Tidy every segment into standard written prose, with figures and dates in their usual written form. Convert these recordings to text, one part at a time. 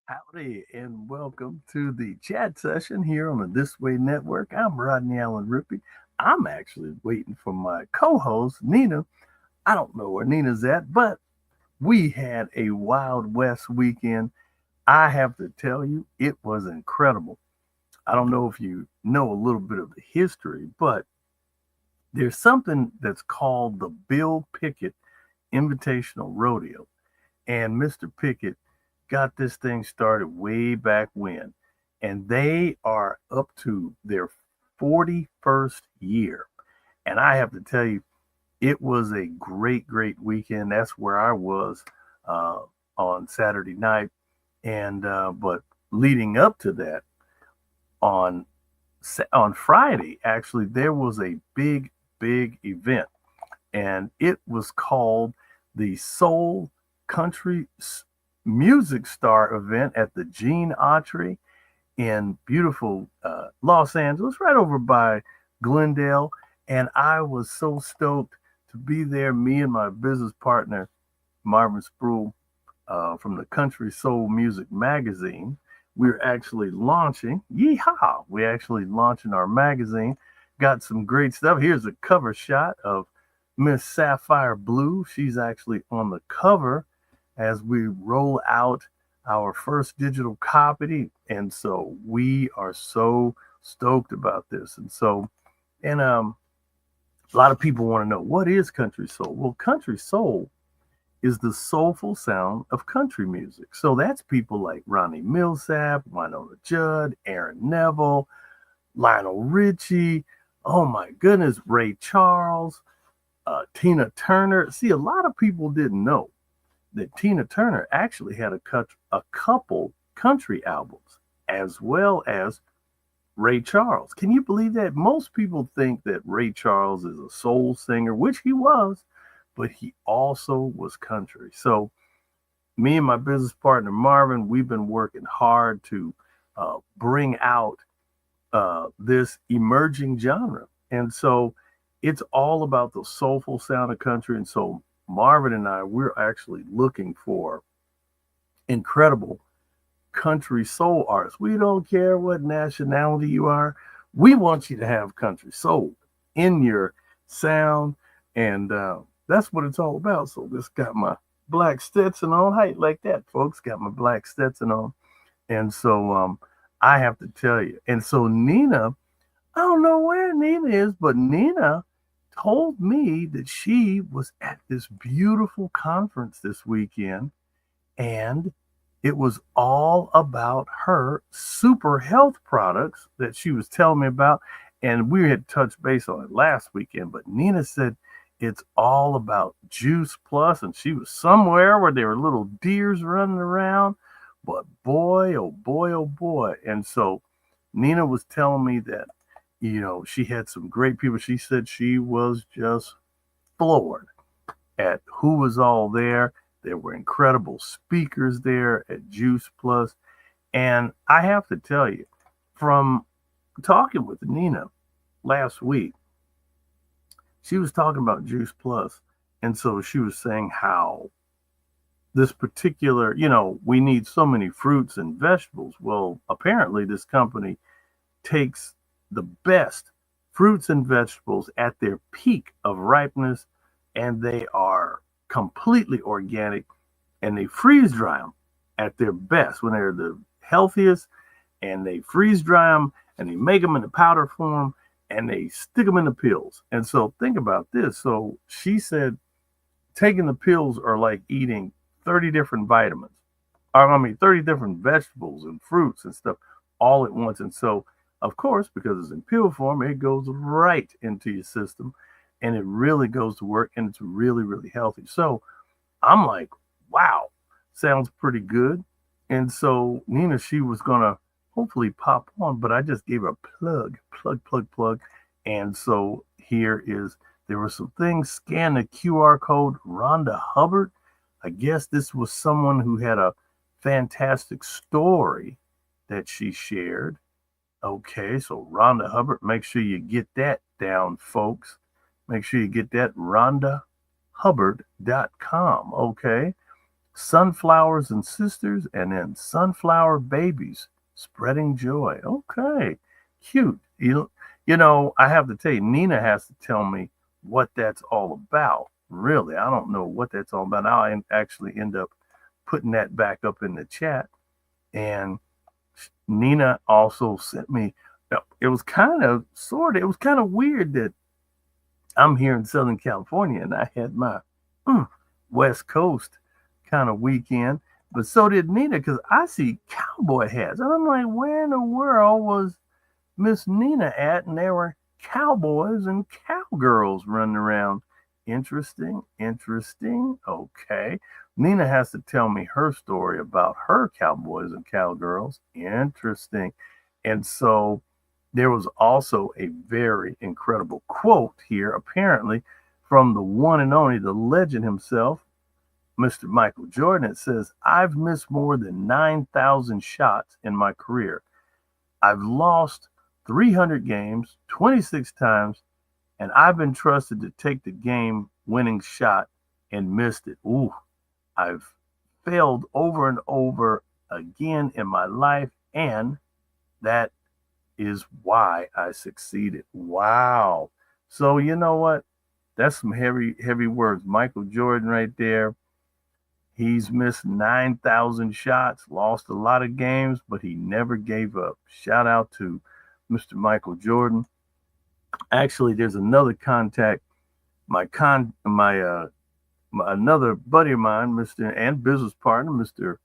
Howdy, and welcome to the chat session here on the This Way Network. I'm Rodney Allen Rippey. I'm actually waiting for my co host, Nina. I don't know where Nina's at, but we had a Wild West weekend. I have to tell you, it was incredible. I don't know if you know a little bit of the history, but there's something that's called the Bill Pickett Invitational Rodeo. And Mr. Pickett got this thing started way back when. And they are up to their 41st year. And I have to tell you, it was a great, great weekend. That's where I was uh, on Saturday night. But leading up to that, on on Friday, actually, there was a big, big event, and it was called the Soul Country Music Star event at the Gene Autry in beautiful Los Angeles, right over by Glendale. And I was so stoked to be there. Me and my business partner, Marvin Spruill, from the Country Soul Music Magazine. We're actually launching, yeehaw, we're actually launching our magazine. Got some great stuff. Here's a cover shot of Miss Sapphire Blue. She's actually on the cover as we roll out our first digital copy. And so we are so stoked about this. And a lot of people want to know, what is country soul? Well, country soul is the soulful sound of country music. So that's people like Ronnie Millsap, Winona Judd, Aaron Neville, Lionel Richie. Oh my goodness, Ray Charles, Tina Turner. See, a lot of people didn't know that Tina Turner actually had a couple country albums as well as Ray Charles. Can you believe that? Most people think that Ray Charles is a soul singer, which he was, but he also was country. So me and my business partner Marvin, we've been working hard to bring out this emerging genre, and so it's all about the soulful sound of country. And so Marvin and I, we're actually looking for incredible country soul artists. We don't care what nationality you are. We want you to have country soul in your sound, and that's what it's all about. So this got my black Stetson on. How you like that, folks? Got my black Stetson on. And so I have to tell you. And so Nina, I don't know where Nina is, but Nina told me that she was at this beautiful conference this weekend, and it was all about her super health products that she was telling me about. And we had touched base on it last weekend, but Nina said it's all about Juice Plus, and she was somewhere where there were little deers running around. But boy, oh boy, oh boy. And so Nina was telling me that, she had some great people. She said she was just floored at who was all there. There were incredible speakers there at Juice Plus. And I have to tell you, from talking with Nina last week, she was talking about Juice Plus. And so she was saying how this particular, we need so many fruits and vegetables. Well, apparently this company takes the best fruits and vegetables at their peak of ripeness, and they are completely organic, and they freeze dry them at their best when they're the healthiest, and they freeze dry them and they make them in the powder form and they stick them in the pills. And so think about this. So she said taking the pills are like eating 30 different vitamins, or 30 different vegetables and fruits and stuff all at once. And so, of course, because it's in pill form, it goes right into your system, and it really goes to work, and it's really, really healthy. So I'm like, wow, sounds pretty good. And so Nina, she was going to hopefully pop on, but I just gave her a plug. And so there were some things. Scan the QR code. Rhonda Hubbard. I guess this was someone who had a fantastic story that she shared. Okay, so Rhonda Hubbard, make sure you get that down, folks. Make sure you get that, rhondahubbard.com. Okay, Sunflowers and Sisters, and then Sunflower Babies, Spreading Joy. Okay, cute. I have to tell you, Nina has to tell me what that's all about. Really, I don't know what that's all about. I'll actually end up putting that back up in the chat. And Nina also sent me, it was it was kind of weird that I'm here in Southern California and I had my West Coast kind of weekend, but so did Nina because I see cowboy hats. And I'm like, where in the world was Miss Nina at? And there were cowboys and cowgirls running around. Interesting, interesting. Okay. Nina has to tell me her story about her cowboys and cowgirls. Interesting. And so there was also a very incredible quote here, apparently from the one and only, the legend himself, Mr. Michael Jordan. It says, I've missed more than 9,000 shots in my career. I've lost 300 games 26 times, and I've been trusted to take the game-winning shot and missed it. Ooh, I've failed over and over again in my life, and that is why I succeeded. Wow. So you know what? That's some heavy, heavy words. Michael Jordan right there. He's missed 9,000 shots, lost a lot of games, but he never gave up. Shout out to Mr. Michael Jordan. Actually, there's another contact. Another buddy of mine, Mr. and business partner, Mr.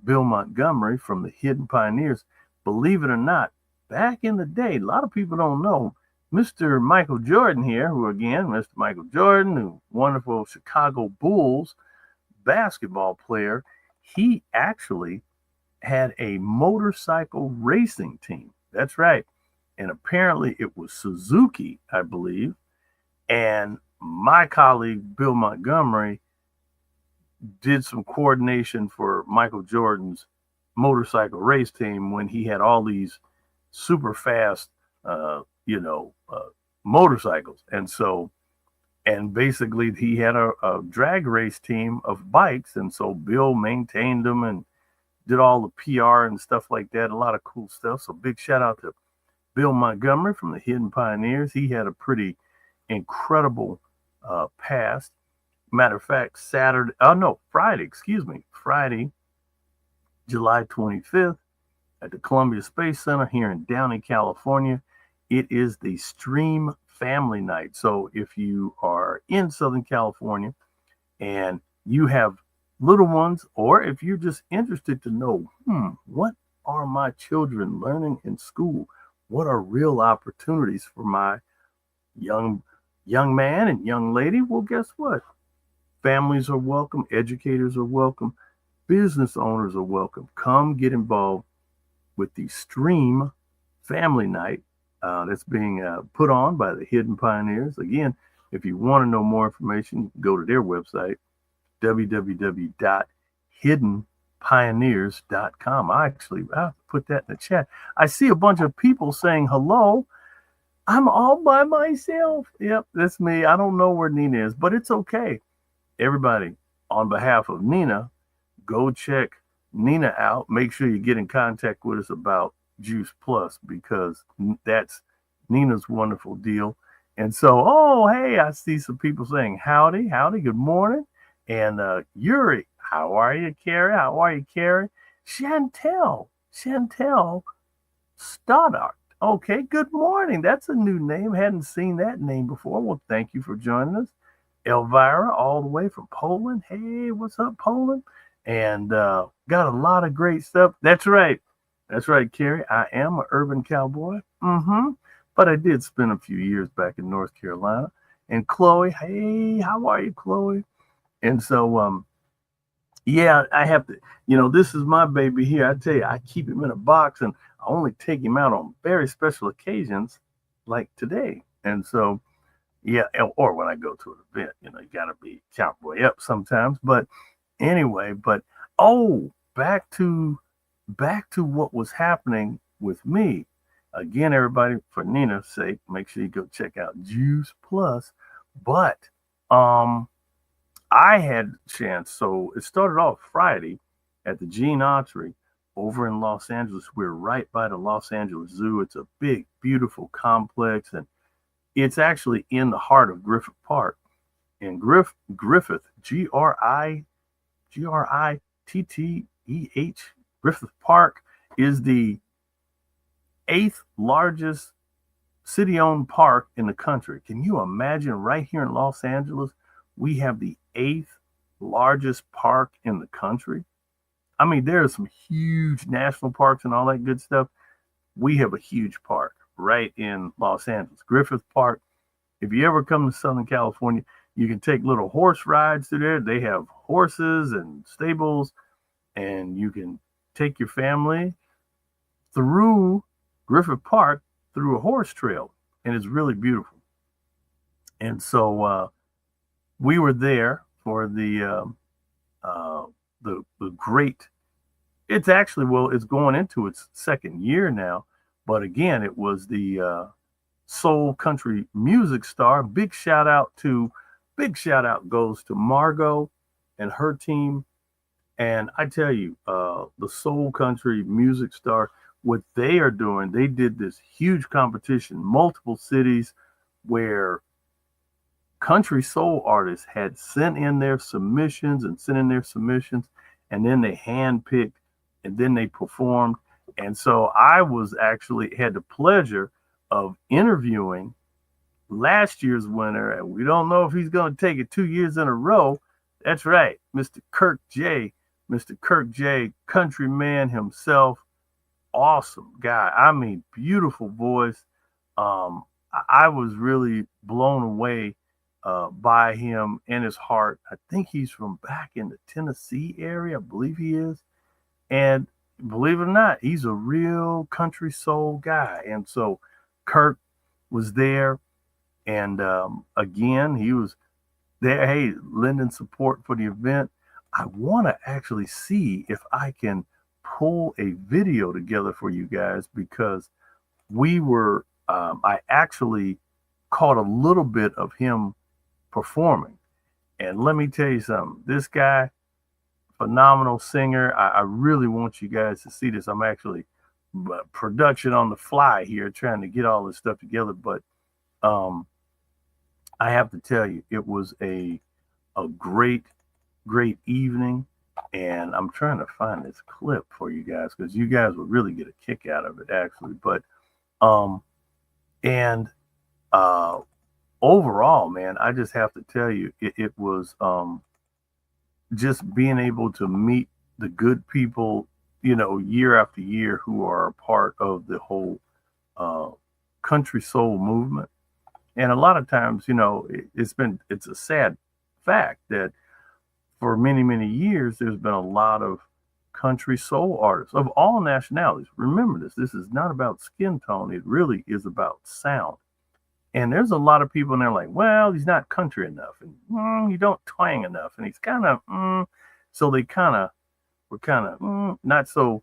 Bill Montgomery from the Hidden Pioneers. Believe it or not, back in the day, a lot of people don't know, Mr. Michael Jordan here, who again, Mr. Michael Jordan, the wonderful Chicago Bulls basketball player, he actually had a motorcycle racing team. That's right. And apparently it was Suzuki, I believe. And my colleague, Bill Montgomery, did some coordination for Michael Jordan's motorcycle race team when he had all these super fast, motorcycles. And basically he had a drag race team of bikes. And so Bill maintained them and did all the PR and stuff like that. A lot of cool stuff. So big shout out to Bill Montgomery from the Hidden Pioneers. He had a pretty incredible past. Matter of fact, Friday, July 25th at the Columbia Space Center here in Downey, California. It is the Stream Family Night. So if you are in Southern California and you have little ones, or if you're just interested to know, what are my children learning in school? What are real opportunities for my young man and young lady? Well, guess what? Families are welcome. Educators are welcome. Business owners are welcome. Come get involved with the Stream Family Night that's being put on by the Hidden Pioneers. Again, if you want to know more information, go to their website, www.hiddenpioneers.com. I'll put that in the chat. I see a bunch of people saying hello. I'm all by myself. Yep, that's me. I don't know where Nina is, but it's okay. Everybody, on behalf of Nina, go check Nina out. Make sure you get in contact with us about Juice Plus, because that's Nina's wonderful deal. And so, hey, I see some people saying howdy, good morning. And Yuri, how are you, Carrie? How are you, Carrie? Chantel Stoddart. Okay, good morning. That's a new name. Hadn't seen that name before. Well, thank you for joining us. Elvira, all the way from Poland. Hey, what's up, Poland? And got a lot of great stuff. That's right, Carrie. I am an urban cowboy. But I did spend a few years back in North Carolina. And Chloe, hey, how are you, Chloe? And so, yeah, I have to, this is my baby here. I tell you, I keep him in a box and I only take him out on very special occasions like today. And so, yeah, or when I go to an event, you got to be cowboy up sometimes. But anyway, back to what was happening with me. Again, everybody, for Nina's sake, make sure you go check out Juice Plus. But I had a chance. So it started off Friday at the Gene Autry over in Los Angeles. We're right by the Los Angeles Zoo. It's a big, beautiful complex, and it's actually in the heart of Griffith Park. And Griffith, Gritteth, Griffith Park is the eighth largest city owned park in the country. Can you imagine right here in Los Angeles, we have the eighth largest park in the country? I mean, there are some huge national parks and all that good stuff. We have a huge park right in Los Angeles, Griffith Park. If you ever come to Southern California, you can take little horse rides through there. They have horses and stables, and you can take your family through Griffith Park through a horse trail, and it's really beautiful. And so we were there for the great. It's actually, well, it's going into its second year now, but again, it was the soul country music star. Big shout out goes to Margot and her team. And I tell you, the soul country music star, what they are doing, they did this huge competition, multiple cities where country soul artists had sent in their submissions, and then they handpicked, and then they performed. And so I was actually had the pleasure of interviewing last year's winner, and we don't know if he's going to take it 2 years in a row. That's right, Mr. Kirk J, countryman himself, awesome guy. I mean, beautiful voice. I was really blown away by him and his heart. I think he's from back in the Tennessee area. I believe he is. And believe it or not, he's a real country soul guy. And so Kirk was there. And again, he was there, hey, lending support for the event. I want to actually see if I can pull a video together for you guys, because I actually caught a little bit of him performing. And let me tell you something, this guy, phenomenal singer. I really want you guys to see this. I'm actually production on the fly here, trying to get all this stuff together. But I have to tell you, it was a great evening, and I'm trying to find this clip for you guys because you guys would really get a kick out of it, actually. But and overall, man, I just have to tell you, it was just being able to meet the good people, year after year, who are a part of the whole country soul movement. And a lot of times, it's a sad fact that for many, many years, there's been a lot of country soul artists of all nationalities. Remember this. This is not about skin tone. It really is about sound. And there's a lot of people in there like, well, he's not country enough, and you don't twang enough, and he's kind of, so they were not so,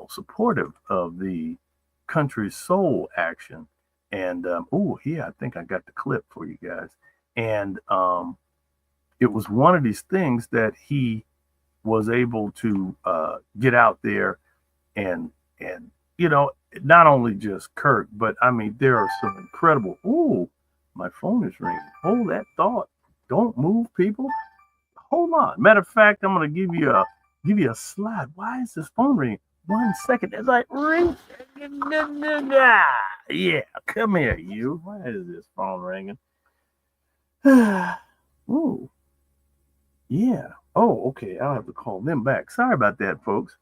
supportive of the country soul action. And I think I got the clip for you guys. And it was one of these things that he was able to get out there and not only just Kirk, but I mean, there are some incredible. Ooh, my phone is ringing. Hold that thought. Don't move, people. Hold on. Matter of fact, I'm gonna give you a slide. Why is this phone ringing? 1 second. It's like ring. Yeah, come here, you. Why is this phone ringing? Ooh, yeah. Oh, okay. I'll have to call them back. Sorry about that, folks.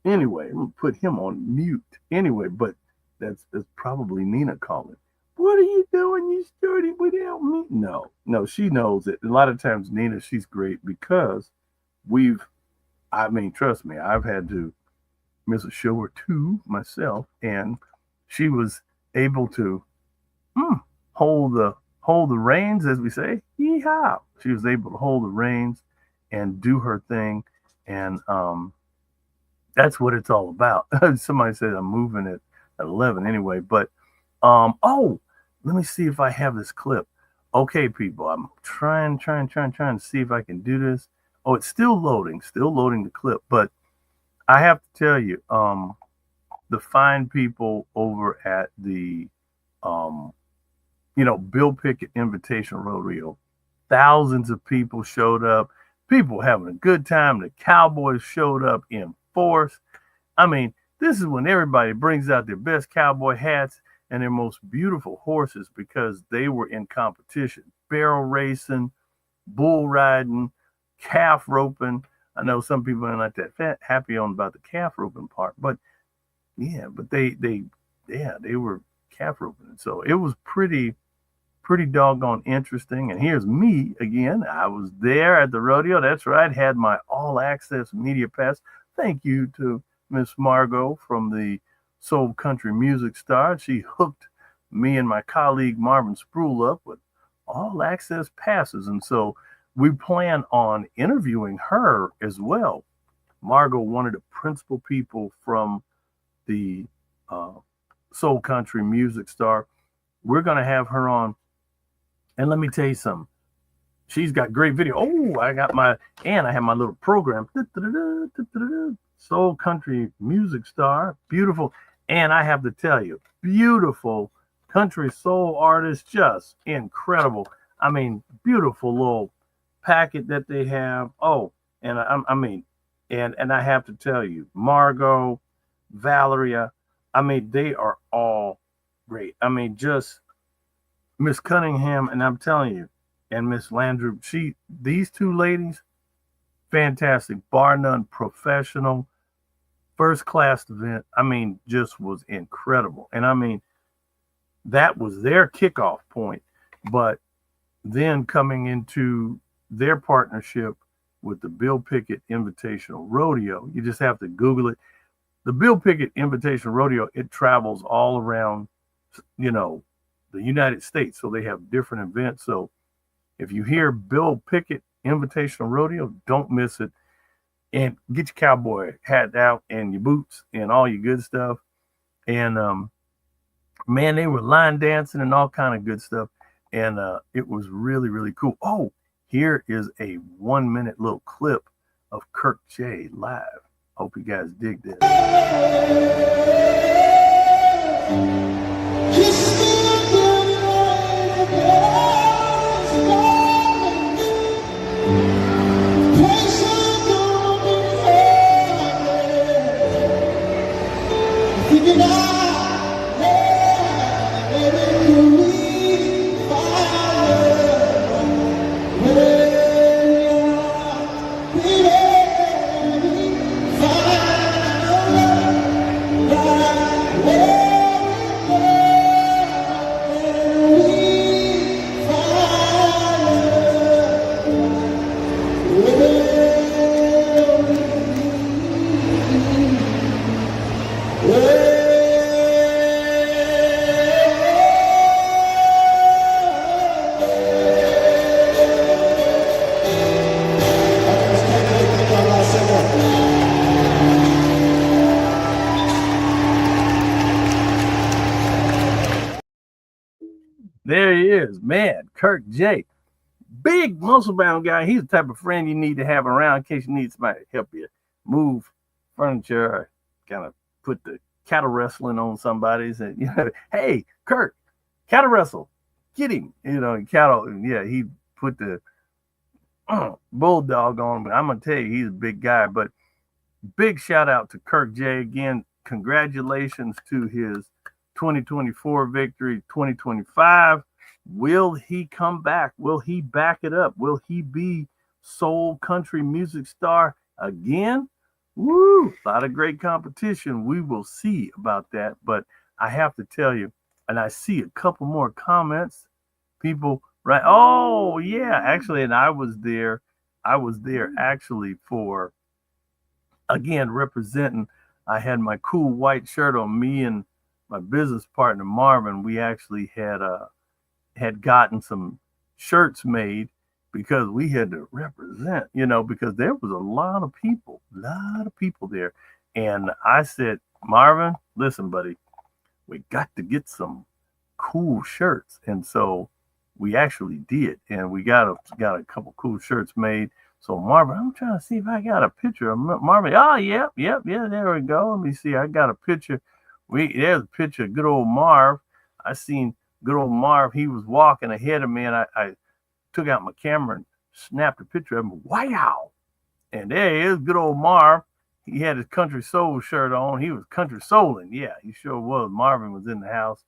Anyway, I'm gonna put him on mute. Anyway, but that's probably Nina calling. What are you doing? You started without me? No, she knows it. A lot of times, Nina, she's great because trust me, I've had to miss a show or two myself, and she was able to hold the reins, as we say. Yeehaw! She was able to hold the reins and do her thing, and that's what it's all about. Somebody said I'm moving at 11 anyway, but let me see if I have this clip. Okay, people, I'm trying to see if I can do this. Oh, it's still loading the clip. But I have to tell you, the fine people over at the, um, Bill Pickett Invitation Rodeo, thousands of people showed up. People having a good time. The Cowboys showed up in force. I mean, this is when everybody brings out their best cowboy hats and their most beautiful horses because they were in competition. Barrel racing, bull riding, calf roping. I know some people are not that happy on about the calf roping part, but yeah, but they were calf roping. So it was pretty doggone interesting. And here's me again. I was there at the rodeo. That's right. Had my all access media pass. Thank you to Miss Margot from the Soul Country Music Star. She hooked me and my colleague Marvin Spruill up with all access passes. And so we plan on interviewing her as well. Margot, one of the principal people from the uh, Soul Country Music Star. We're going to have her on. And let me tell you something. She's got great video. Oh, I have my little program. Soul Country Music Star. Beautiful. And I have to tell you, beautiful country soul artist, just incredible. I mean, beautiful little packet that they have. Oh, and I mean, and I have to tell you, Margot, Valeria, I mean, they are all great. I mean, just Miss Cunningham, and I'm telling you, and Miss Landry, these two ladies, fantastic, bar none, professional, first class event. I mean, just was incredible. And I mean, that was their kickoff point. But then coming into their partnership with the Bill Pickett Invitational Rodeo, you just have to Google it. The Bill Pickett Invitational Rodeo, it travels all around, the United States. So they have different events. So if you hear Bill Pickett Invitational Rodeo, don't miss it. And get your cowboy hat out and your boots and all your good stuff. And man, they were line dancing and all kind of good stuff. And it was really, really cool. Oh, here is a 1 minute little clip of Kirk J live. Hope you guys dig this. There he is, man, Kirk J. Big muscle bound guy. He's the type of friend you need to have around in case you need somebody to help you move furniture or kind of put the cattle wrestling on somebody's. And, hey, Kirk, cattle wrestle. Get him. Cattle, yeah, he put the bulldog on. But I'm going to tell you, he's a big guy. But big shout out to Kirk J. Again, congratulations to his 2024 victory, 2025. Will he come back? Will he back it up? Will he be Soul Country Music Star again? Woo! A lot of great competition. We will see about that. But I have to tell you, and I see a couple more comments. People, right? Oh, yeah. Actually, and I was there actually for, again, representing. I had my cool white shirt on. Me and my business partner Marvin, we actually had gotten some shirts made because we had to represent, because there was a lot of people there. And I said, Marvin, listen, buddy, we got to get some cool shirts. And so we actually did, and we got a couple cool shirts made. So Marvin, I'm trying to see if I got a picture of Marvin. Oh, yeah. There we go. Let me see. I got a picture. There's a picture of good old Marv. I seen good old Marv. He was walking ahead of me, and I took out my camera and snapped a picture of him. Wow! And there he is, good old Marv. He had his country soul shirt on. He was country souling. Yeah, he sure was. Marvin was in the house.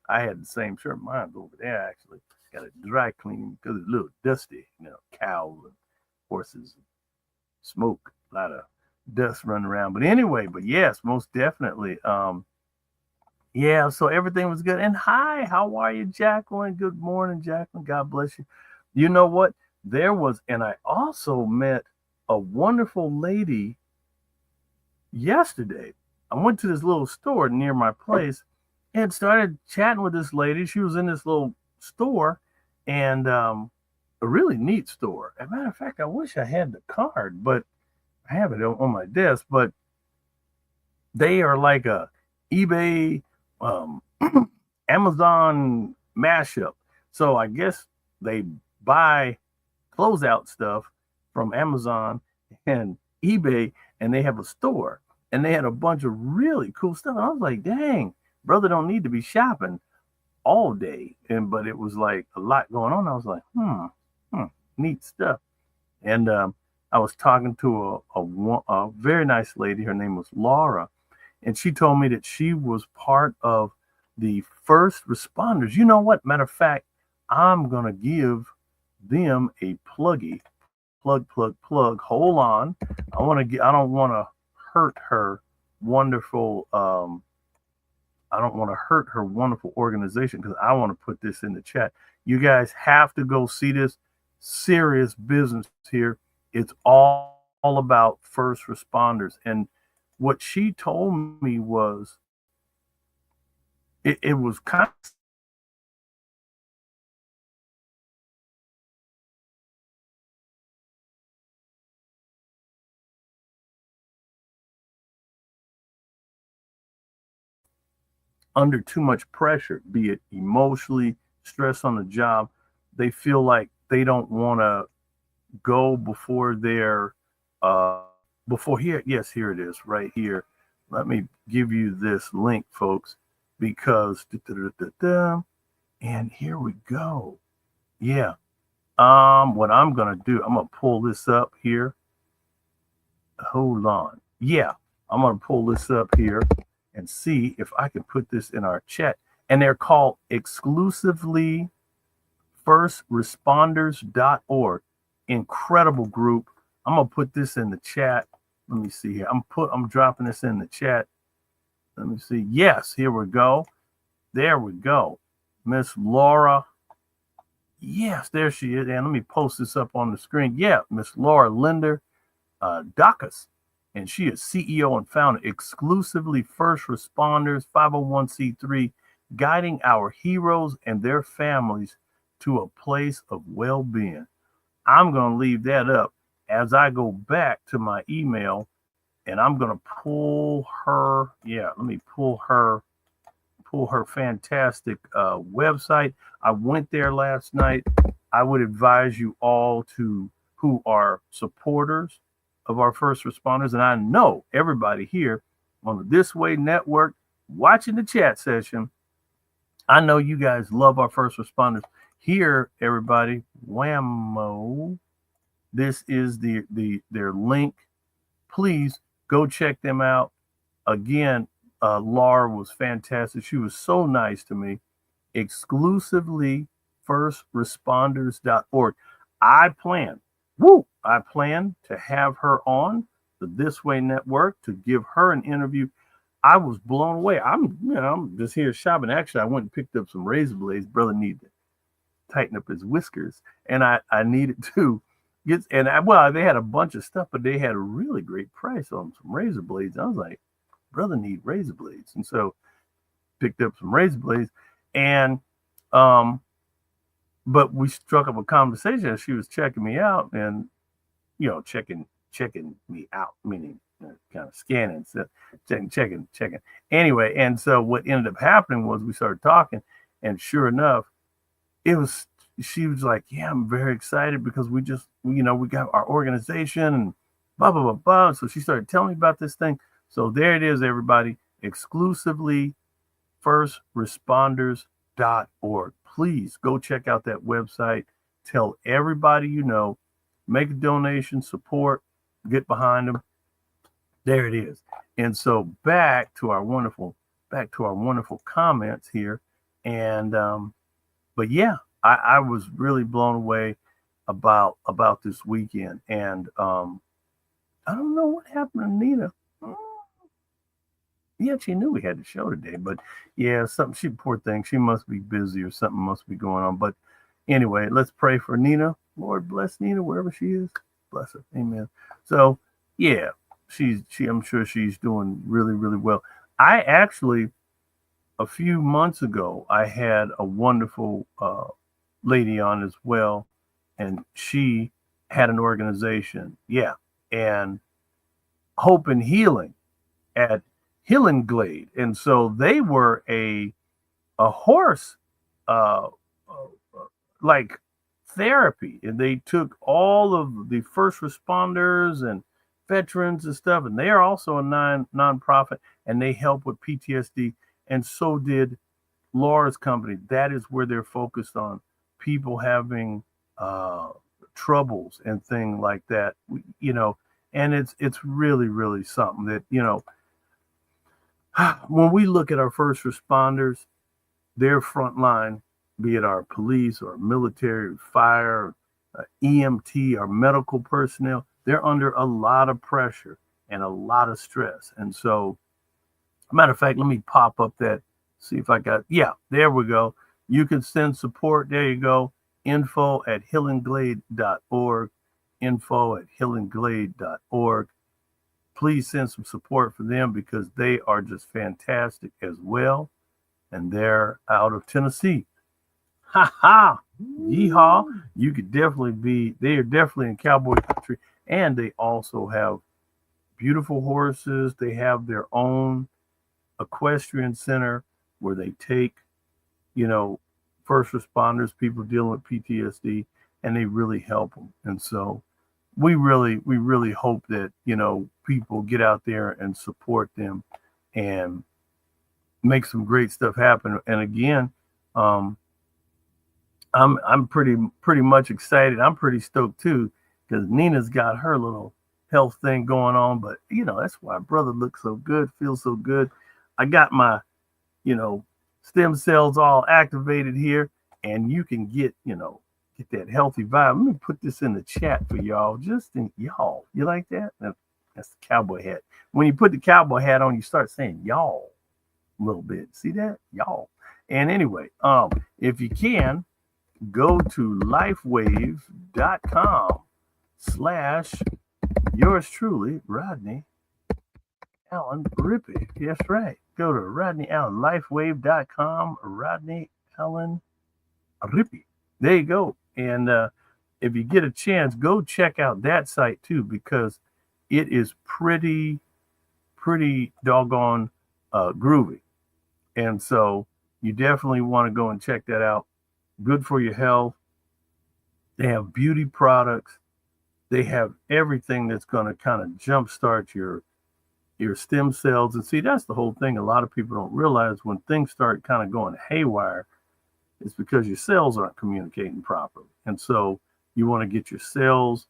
I had the same shirt. Mine's over there, actually. Got it dry cleaning because it's a little dusty. Cows and horses, smoke, a lot of dust running around. But anyway, yes, most definitely. Yeah, so everything was good. And hi, how are you, Jacqueline? Good morning, Jacqueline. God bless you. You know what? And I also met a wonderful lady yesterday. I went to this little store near my place and started chatting with this lady. She was in this little store, and a really neat store. As a matter of fact, I wish I had the card, but I have it on my desk. But they are like a eBay, Amazon mashup. So I guess they buy closeout stuff from Amazon and eBay, and they have a store, and they had a bunch of really cool stuff. And I was like, dang, brother don't need to be shopping all day. But it was like a lot going on. I was like, neat stuff. And I was talking to a very nice lady. Her name was Laura, and she told me that she was part of the first responders. You know what? Matter of fact, I'm gonna give them a pluggy. Plug. Hold on. I don't want to hurt her wonderful. I don't want to hurt her wonderful organization, because I want to put this in the chat. You guys have to go see this. Serious business here. It's all about first responders. And what she told me was, it was kind of under too much pressure, be it emotionally, stress on the job. They feel like they don't want to go before they're before here. Yes, here it is, right here. Let me give you this link, folks, because and here we go. Yeah. What I'm gonna do, I'm gonna pull this up here. Hold on. Yeah, I'm gonna pull this up here and see if I can put this in our chat. And they're called exclusively firstresponders.org. Incredible group. I'm gonna put this in the chat. Let me see here. I'm dropping this in the chat. Let me see. Yes, here we go. There we go. Miss Laura. Yes, there she is. And let me post this up on the screen. Yeah, Miss Laura Linder Dacus. And she is CEO and founder, exclusively first responders, 501c3, guiding our heroes and their families to a place of well-being. I'm going to leave that up as I go back to my email, and I'm going to pull her. Yeah, let me pull her fantastic website. I went there last night. I would advise you all who are supporters of our first responders, and I know everybody here on the This Way Network watching the chat session, I know you guys love our first responders. Here, everybody, whammo. This is their link. Please go check them out. Again, Laura was fantastic. She was so nice to me. Exclusively firstresponders.org. I plan to have her on the This Way Network to give her an interview. I was blown away. I'm just here shopping. Actually, I went and picked up some razor blades. Brother needed to tighten up his whiskers, and I needed to get. And they had a bunch of stuff, but they had a really great price on some razor blades. I was like, brother need razor blades, and so picked up some razor blades, and but we struck up a conversation. She was checking me out, and checking me out, meaning kind of scanning, so checking. Anyway, and so what ended up happening was we started talking, and sure enough, it was she was like, yeah, I'm very excited because we just, we got our organization and blah, blah, blah, blah. So she started telling me about this thing. So there it is, everybody, exclusively firstresponders.org. Please go check out that website. Tell everybody you know, make a donation, support, get behind them. There it is. And so back to our wonderful comments here. And but yeah, I was really blown away about this weekend. And I don't know what happened to Nina. Mm, Yeah, she knew we had the show today, but yeah, something, she, poor thing, she must be busy or something must be going on. But anyway, let's pray for Nina. Lord bless Nina wherever she is. Bless her. Amen. So yeah, I'm sure she's doing really, really well. I actually, a few months ago, I had a wonderful lady on as well, and she had an organization. Yeah. And Hope and Healing at Healing Glade. And so they were a horse uh, uh, like therapy, and they took all of the first responders and veterans and stuff, and they are also a nonprofit, and they help with PTSD. And so did Laura's company. That is where they're focused on people having uh, troubles and things like that. And it's really, really something that, when we look at our first responders, their front line, be it our police or military, fire, EMT, or medical personnel, they're under a lot of pressure and a lot of stress. And so, matter of fact, let me pop up that, see if I got, yeah, there we go. You can send support. There you go. Info@healingglade.org. Info@healingglade.org. Please send some support for them because they are just fantastic as well. And they're out of Tennessee. Ha ha! Yeehaw! You could definitely be, they are definitely in cowboy country. And they also have beautiful horses. They have their own equestrian center where they take, you know, first responders, people dealing with PTSD, and they really help them. And so we really hope that, people get out there and support them and make some great stuff happen. And again, um, I'm pretty much excited. I'm pretty stoked too because Nina's got her little health thing going on. But that's why brother looks so good, feels so good. I got my you know stem cells all activated here, and you can get that healthy vibe. Let me put this in the chat for y'all. Just in y'all, you like that? That's the cowboy hat. When you put the cowboy hat on, you start saying y'all a little bit. See that? Y'all. And anyway, if you can, go to lifewave.com slash yours truly, Rodney Allen Rippy. That's right. Go to Rodney Allen, lifewave.com, Rodney Allen Rippy. There you go. And if you get a chance, go check out that site too, because it is pretty doggone groovy. And so you definitely want to go and check that out. Good for your health. They have beauty products. They have everything that's going to kind of jumpstart your stem cells. And see, that's the whole thing. A lot of people don't realize when things start kind of going haywire, it's because your cells aren't communicating properly. And so you want to get your cells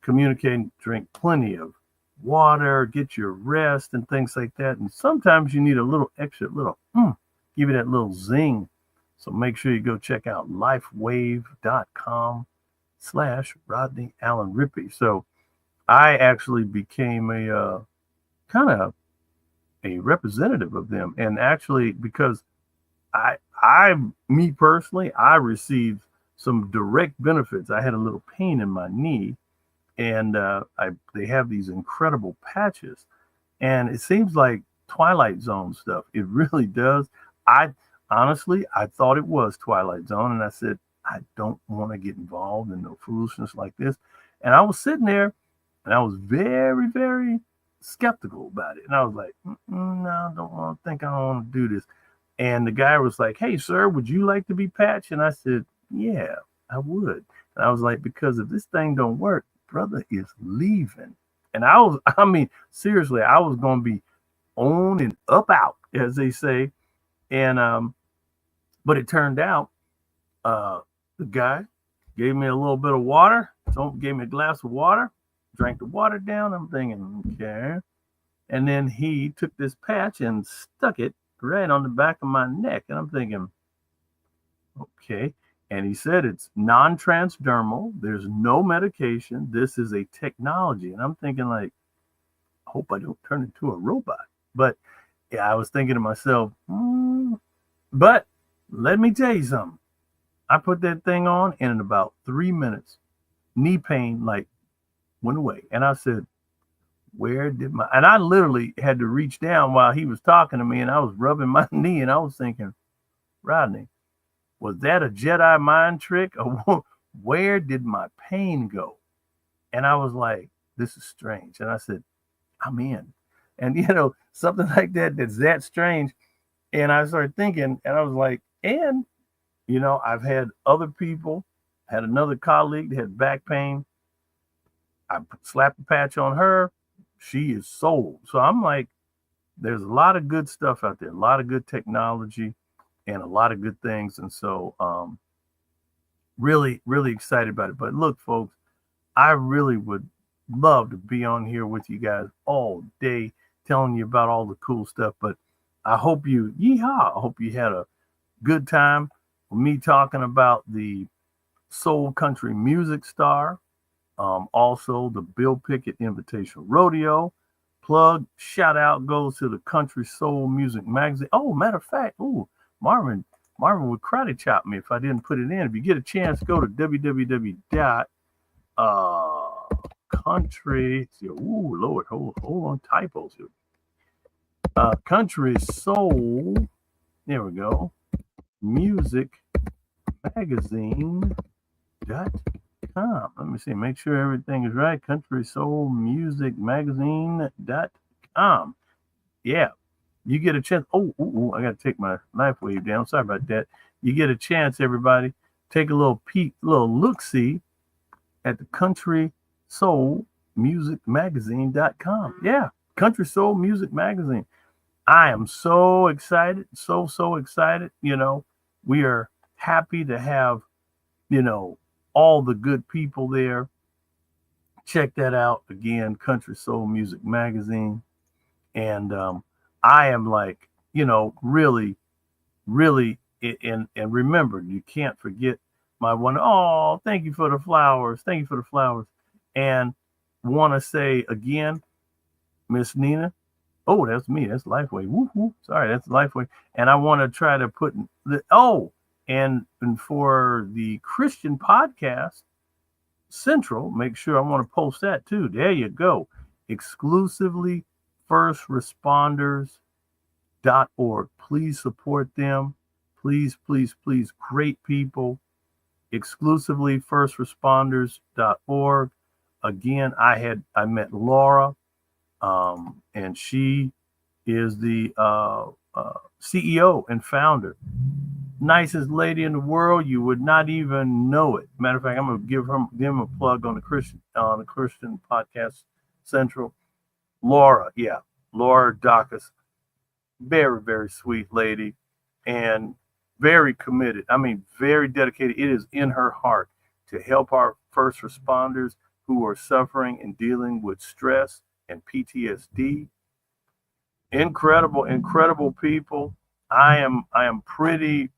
communicating, drink plenty of water, get your rest and things like that. And sometimes you need a little extra, give you that little zing. So make sure you go check out lifewave.com slash Rodney Allen Rippy. So I actually became a kind of a representative of them. And actually, because me personally, I received some direct benefits. I had a little pain in my knee, and they have these incredible patches, and it seems like Twilight Zone stuff. It really does. I honestly, I thought it was Twilight Zone, and I said, I don't want to get involved in no foolishness like this. And I was sitting there, and I was very, very skeptical about it. And I was like, no, I don't want to do this. And the guy was like, hey, sir, would you like to be patched? And I said, yeah, I would. And I was like, because if this thing don't work, brother is leaving. And I mean, seriously, I was gonna be on and up out, as they say. And but it turned out uh the guy gave me a little bit of water, gave me a glass of water, drank the water down. I'm thinking, okay. And then he took this patch and stuck it right on the back of my neck. And I'm thinking, okay. And he said it's non transdermal. There's no medication. This is a technology. And I'm thinking, like, I hope I don't turn into a robot. But yeah, I was thinking to myself, but let me tell you something. I put that thing on, and in about 3 minutes, knee pain like went away. And I said, where did my, and I literally had to reach down while he was talking to me, and I was rubbing my knee, and I was thinking, Rodney, was that a Jedi mind trick? Or where did my pain go? And I was like, this is strange. And I said, I'm in. And, something like that's that strange. And I started thinking, and I was like, and, I've had other people, had another colleague that had back pain. I slapped a patch on her. She is sold. So I'm like, there's a lot of good stuff out there, a lot of good technology and a lot of good things. And so really, really excited about it. But look, folks, I really would love to be on here with you guys all day telling you about all the cool stuff. But I hope I hope you had a good time with me talking about the soul country music star. Also, the Bill Pickett Invitational Rodeo. Shout out goes to the Country Soul Music Magazine. Oh, matter of fact, Marvin would karate chop me if I didn't put it in. If you get a chance, go to www.country. Lord, hold on, typos here. Country Soul. There we go. Music Magazine. Let me see. Make sure everything is right. Country Soul Music Magazine.com. Yeah. You get a chance. I got to take my knife wave down. Sorry about that. You get a chance, everybody. Take a little peek, little look-see at the Country Soul Music Magazine.com. Yeah. Country Soul Music Magazine. I am so excited. So excited. We are happy to have, all the good people there. Check that out again, Country Soul Music Magazine. And I am like, really, really, and remember, you can't forget my one. Oh, thank you for the flowers. Thank you for the flowers. And want to say again, Miss Nina. Oh, that's me. That's Lifeway. Woo-hoo. Sorry, that's Lifeway. And I want to try to put and for the Christian podcast Central, make sure I want to post that too. There you go. Exclusively firstresponders.org. Please support them. Please, please, please. Great people. Exclusively firstresponders.org. Again, I met Laura, and she is the CEO and founder. Nicest lady in the world. You would not even know it. Matter of fact, I'm going to give them a plug on the Christian podcast Central. Laura Dacus, very, very sweet lady and very committed. I mean, very dedicated. It is in her heart to help our first responders who are suffering and dealing with stress and PTSD. Incredible people. I am pretty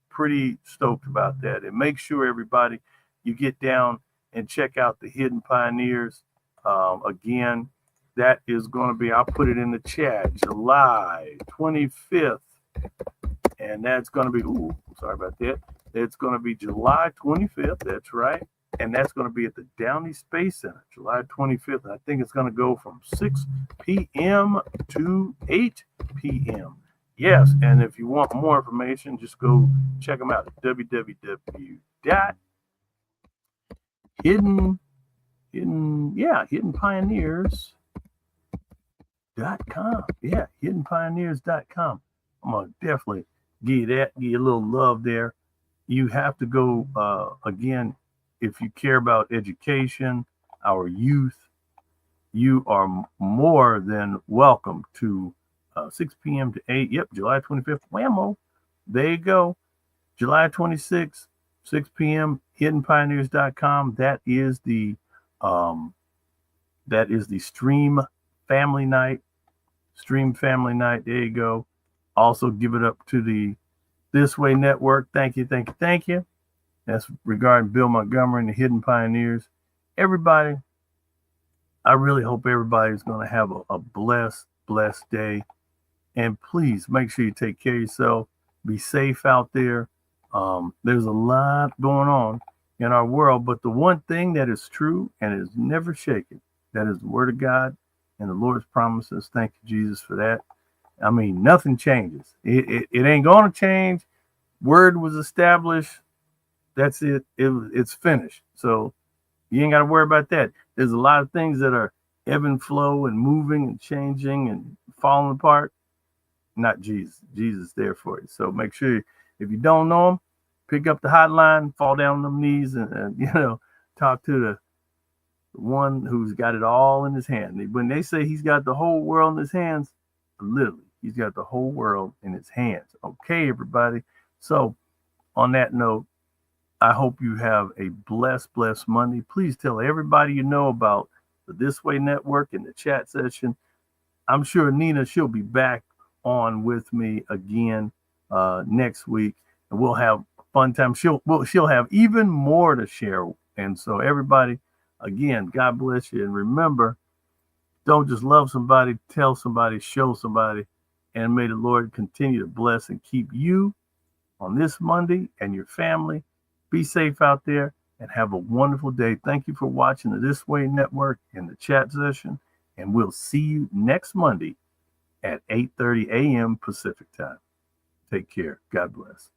stoked about that. And make sure everybody, you get down and check out the Hidden Pioneers. Again, that is going to be, I'll put it in the chat, July 25th. And that's going to be, sorry about that. It's going to be July 25th. That's right. And that's going to be at the Downey Space Center, July 25th. And I think it's going to go from 6 p.m. to 8 p.m. Yes, and if you want more information, just go check them out at hiddenpioneers.com. Yeah, hiddenpioneers.com. I'm going to definitely give you a little love there. You have to go again. If you care about education, our youth, you are more than welcome to 6 p.m. to 8. Yep, July 25th. Whammo. There you go. July 26th, 6 p.m. HiddenPioneers.com. Um, that is the stream family night. Stream family night. There you go. Also give it up to the This Way Network. Thank you, thank you, thank you. That's regarding Bill Montgomery and the Hidden Pioneers. Everybody, I really hope everybody's going to have a blessed day. And please make sure you take care of yourself. Be safe out there. There's a lot going on in our world, but the one thing that is true and is never shaken, that is the Word of God and the Lord's promises. Thank you, Jesus, for that. I mean, nothing changes. It ain't going to change. Word was established. That's it. It's finished. So you ain't got to worry about that. There's a lot of things that are ebb and flow and moving and changing and falling apart. Not Jesus. Jesus is there for you. So make sure if you don't know him, pick up the hotline, fall down on them knees, and talk to the one who's got it all in his hand. When they say he's got the whole world in his hands, literally, he's got the whole world in his hands. Okay, everybody. So on that note, I hope you have a blessed Monday. Please tell everybody you know about the This Way Network and the chat session. I'm sure Nina, she'll be back on with me again next week, and we'll have a fun time. She'll have even more to share. And so everybody, again, God bless you. And remember, don't just love somebody, tell somebody, show somebody, and may the Lord continue to bless and keep you on this Monday and your family. Be safe out there and have a wonderful day. Thank you for watching the This Way Network in the chat session, and we'll see you next Monday at 8:30 a.m. Pacific time. Take care. God bless.